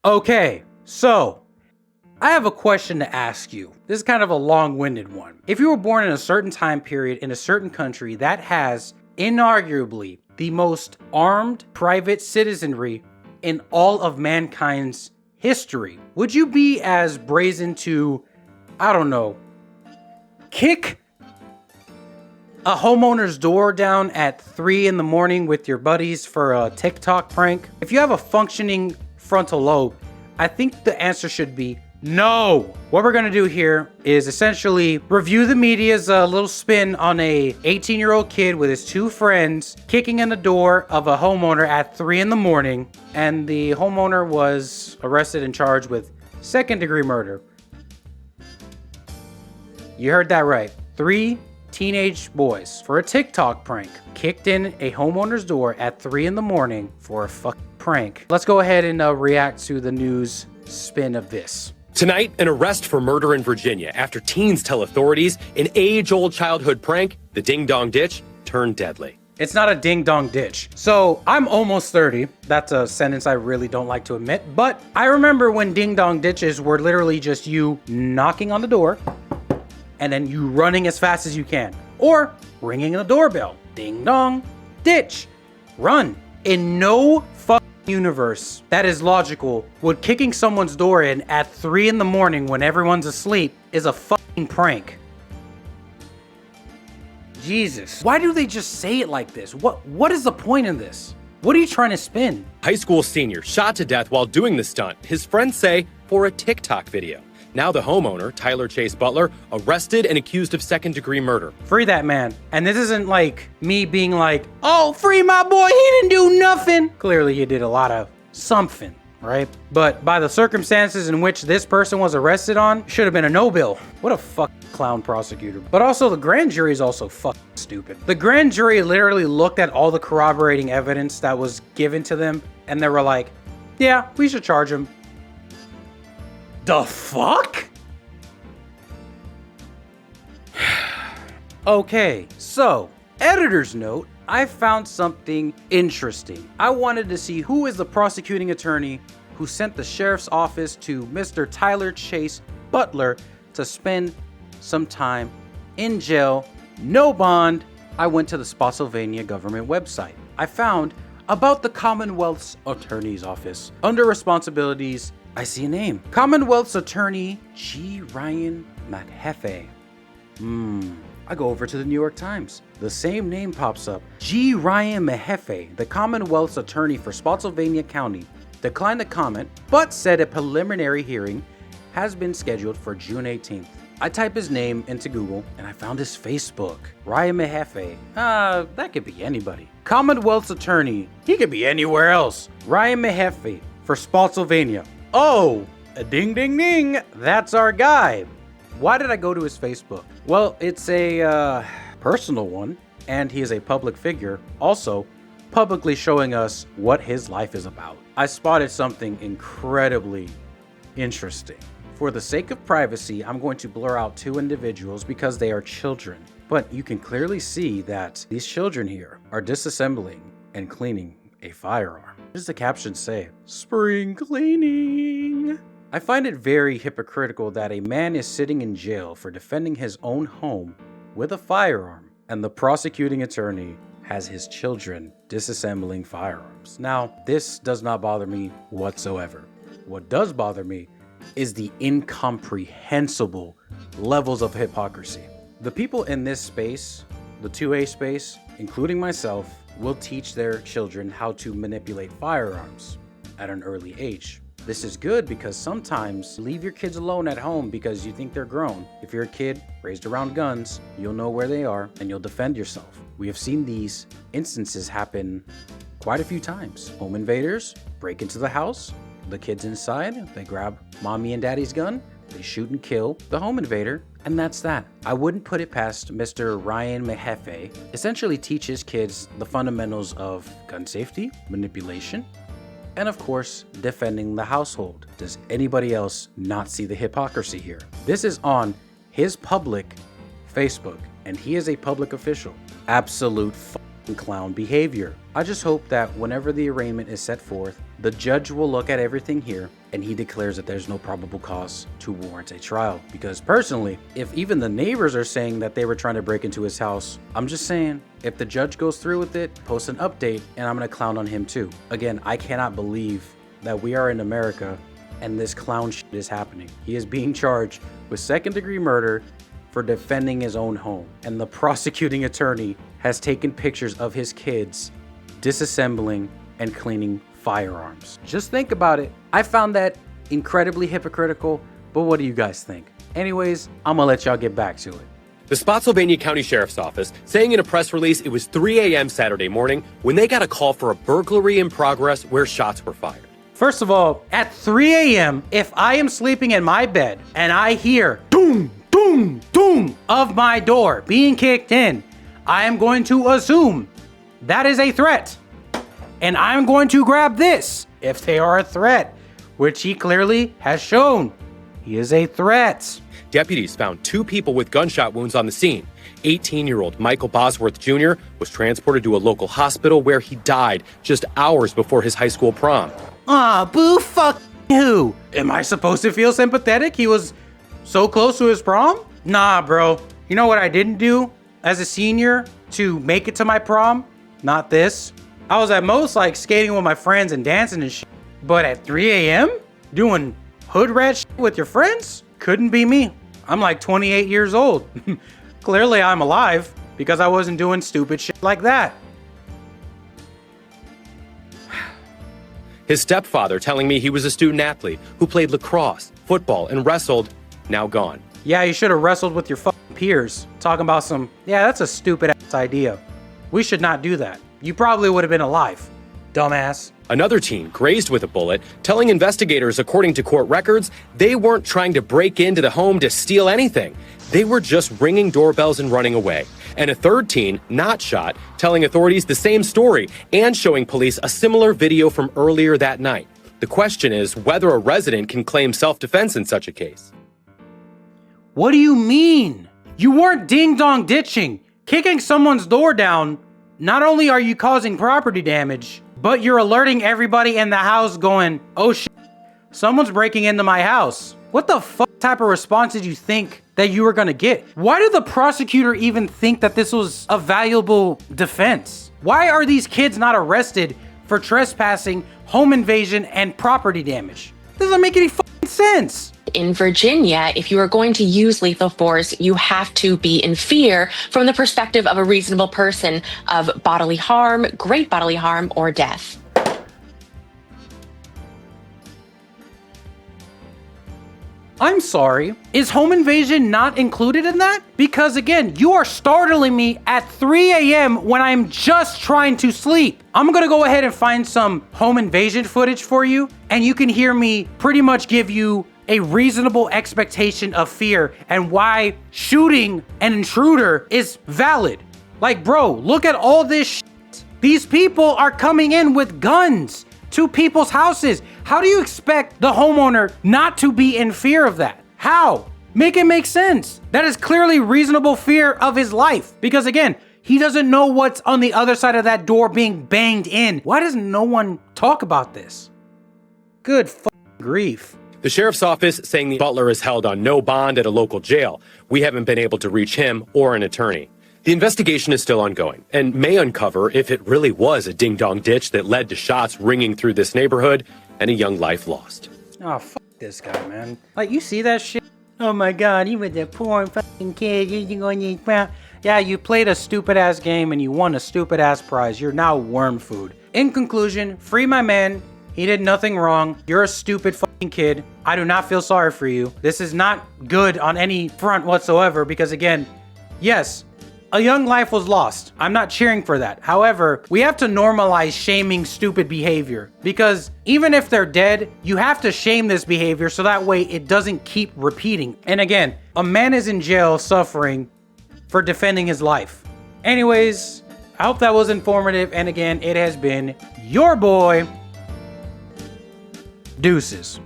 Okay, so I have a question to ask you. This is kind of a long-winded one. If you were born in a certain time period in a certain country that has inarguably the most armed private citizenry in all of mankind's history, would you be as brazen to, I don't know, kick a homeowner's door down at 3 in the morning with your buddies for a TikTok prank? If you have a functioning frontal lobe, I think the answer should be no. What we're gonna do here is essentially review the media's little spin on a 18-year-old kid with his two friends kicking in the door of a homeowner at 3 in the morning, and the homeowner was arrested and charged with second-degree murder. You heard that right. 3 teenage boys, for a TikTok prank, kicked in a homeowner's door at 3 in the morning for a fucking prank. Let's go ahead and react to the news spin of this. Tonight, an arrest for murder in Virginia after teens tell authorities an age-old childhood prank, the ding-dong ditch, turned deadly. It's not a ding-dong ditch. So I'm almost 30. That's a sentence I really don't like to admit, but I remember when ding-dong ditches were literally just you knocking on the door and then you running as fast as you can, or ringing the doorbell. Ding dong, ditch, run. In no fucking universe that is logical would kicking someone's door in at 3 in the morning when everyone's asleep is a fucking prank. Jesus, why do they just say it like this? What is the point in this? What are you trying to spin? High school senior shot to death while doing the stunt, his friends say, for a TikTok video. Now the homeowner, Tyler Chase Butler, arrested and accused of second-degree murder. Free that man. And this isn't like me being like, oh, free my boy, he didn't do nothing. Clearly he did a lot of something, right? But by the circumstances in which this person was arrested on, should have been a no bill. What a fucking clown prosecutor. But also the grand jury is also fucking stupid. The grand jury literally looked at all the corroborating evidence that was given to them and they were like, yeah, we should charge him. The fuck? Okay, so, editor's note, I found something interesting. I wanted to see who is the prosecuting attorney who sent the sheriff's office to Mr. Tyler Chase Butler to spend some time in jail, no bond. I went to the Spotsylvania government website. I found about the Commonwealth's Attorney's Office. Under responsibilities, I see a name. Commonwealth's Attorney G. Ryan McHeffey. I go over to the New York Times. The same name pops up. G. Ryan McHeffey, the Commonwealth's Attorney for Spotsylvania County, declined to comment, but said a preliminary hearing has been scheduled for June 18th. I type his name into Google and I found his Facebook. Ryan McHeffey. That could be anybody. Commonwealth's Attorney. He could be anywhere else. Ryan McHeffey for Spotsylvania. Oh, ding, ding, ding. That's our guy. Why did I go to his Facebook? Well, it's a personal one, and he is a public figure, also publicly showing us what his life is about. I spotted something incredibly interesting. For the sake of privacy, I'm going to blur out 2 individuals because they are children. But you can clearly see that these children here are disassembling and cleaning a firearm. What does the caption say? Spring cleaning. I find it very hypocritical that a man is sitting in jail for defending his own home with a firearm, and the prosecuting attorney has his children disassembling firearms. Now, this does not bother me whatsoever. What does bother me is the incomprehensible levels of hypocrisy. The people in this space, the 2A space, including myself, will teach their children how to manipulate firearms at an early age. This is good because sometimes leave your kids alone at home because you think they're grown. If you're a kid raised around guns, you'll know where they are and you'll defend yourself. We have seen these instances happen quite a few times. Home invaders break into the house, the kids inside, they grab mommy and daddy's gun, they shoot and kill the home invader, and that's that. I wouldn't put it past Mr. Ryan McHeffey. Essentially teaches kids the fundamentals of gun safety, manipulation, and of course, defending the household. Does anybody else not see the hypocrisy here? This is on his public Facebook, and he is a public official. Absolute clown behavior. I just hope that whenever the arraignment is set forth, The judge will look at everything here and he declares that there's no probable cause to warrant a trial. Because personally, if even the neighbors are saying that they were trying to break into his house, I'm just saying, if the judge goes through with it, post an update and I'm gonna clown on him too. Again, I cannot believe that we are in America and this clown shit is happening. He is being charged with second-degree murder for defending his own home. And the prosecuting attorney has taken pictures of his kids disassembling and cleaning firearms. Just think about it. I found that incredibly hypocritical, but what do you guys think? Anyways, I'm gonna let y'all get back to it. The Spotsylvania County Sheriff's Office saying in a press release it was 3 a.m. Saturday morning when they got a call for a burglary in progress where shots were fired. First of all, at 3 a.m., if I am sleeping in my bed and I hear doom, doom, doom of my door being kicked in, I am going to assume that is a threat. And I'm going to grab this if they are a threat, which he clearly has shown. He is a threat. Deputies found 2 people with gunshot wounds on the scene. 18-year-old Michael Bosworth Jr. was transported to a local hospital where he died just hours before his high school prom. Aw, boo fuck who? Am I supposed to feel sympathetic? He was so close to his prom? Nah, bro. You know what I didn't do as a senior to make it to my prom? Not this. I was at most like skating with my friends and dancing and shit. But at 3 a.m. doing hood rat shit with your friends? Couldn't be me. I'm like 28 years old. Clearly I'm alive because I wasn't doing stupid shit like that. His stepfather telling me he was a student athlete who played lacrosse, football, and wrestled, now gone. Yeah, you should have wrestled with your fucking peers. Talking about some, yeah, that's a stupid ass idea. We should not do that. You probably would have been alive, dumbass. Another teen grazed with a bullet, telling investigators, according to court records, they weren't trying to break into the home to steal anything. They were just ringing doorbells and running away. And a third teen, not shot, telling authorities the same story and showing police a similar video from earlier that night. The question is whether a resident can claim self-defense in such a case. What do you mean? You weren't ding-dong ditching. Kicking someone's door down, not only are you causing property damage, but you're alerting everybody in the house going, oh shit, someone's breaking into my house. What the fuck type of response did you think that you were gonna get? Why did the prosecutor even think that this was a valuable defense? Why are these kids not arrested for trespassing, home invasion, and property damage? Doesn't make any fucking sense. In Virginia, if you are going to use lethal force, you have to be in fear from the perspective of a reasonable person of bodily harm, great bodily harm, or death. I'm sorry, is home invasion not included in that? Because again, you are startling me at 3 a.m. when I'm just trying to sleep. I'm gonna go ahead and find some home invasion footage for you, and you can hear me pretty much give you a reasonable expectation of fear and why shooting an intruder is valid. Like, bro, look at all this shit. These people are coming in with guns to people's houses. How do you expect the homeowner not to be in fear of that? How? Make it make sense. That is clearly reasonable fear of his life. Because again, he doesn't know what's on the other side of that door being banged in. Why does no one talk about this? Good fucking grief. The sheriff's office saying the butler is held on no bond at a local jail. We haven't been able to reach him or an attorney. The investigation is still ongoing and may uncover if it really was a ding-dong ditch that led to shots ringing through this neighborhood and a young life lost. Oh, fuck this guy, man. Like, you see that shit? Oh my god, he was a poor fucking kid. Yeah, you played a stupid-ass game and you won a stupid-ass prize. You're now worm food. In conclusion, free my man. He did nothing wrong. You're a stupid fucking kid. I do not feel sorry for you. This is not good on any front whatsoever because again, yes, a young life was lost. I'm not cheering for that. However, we have to normalize shaming stupid behavior because even if they're dead, you have to shame this behavior so that way it doesn't keep repeating. And again, a man is in jail suffering for defending his life. Anyways, I hope that was informative. And again, it has been your boy, Deuces.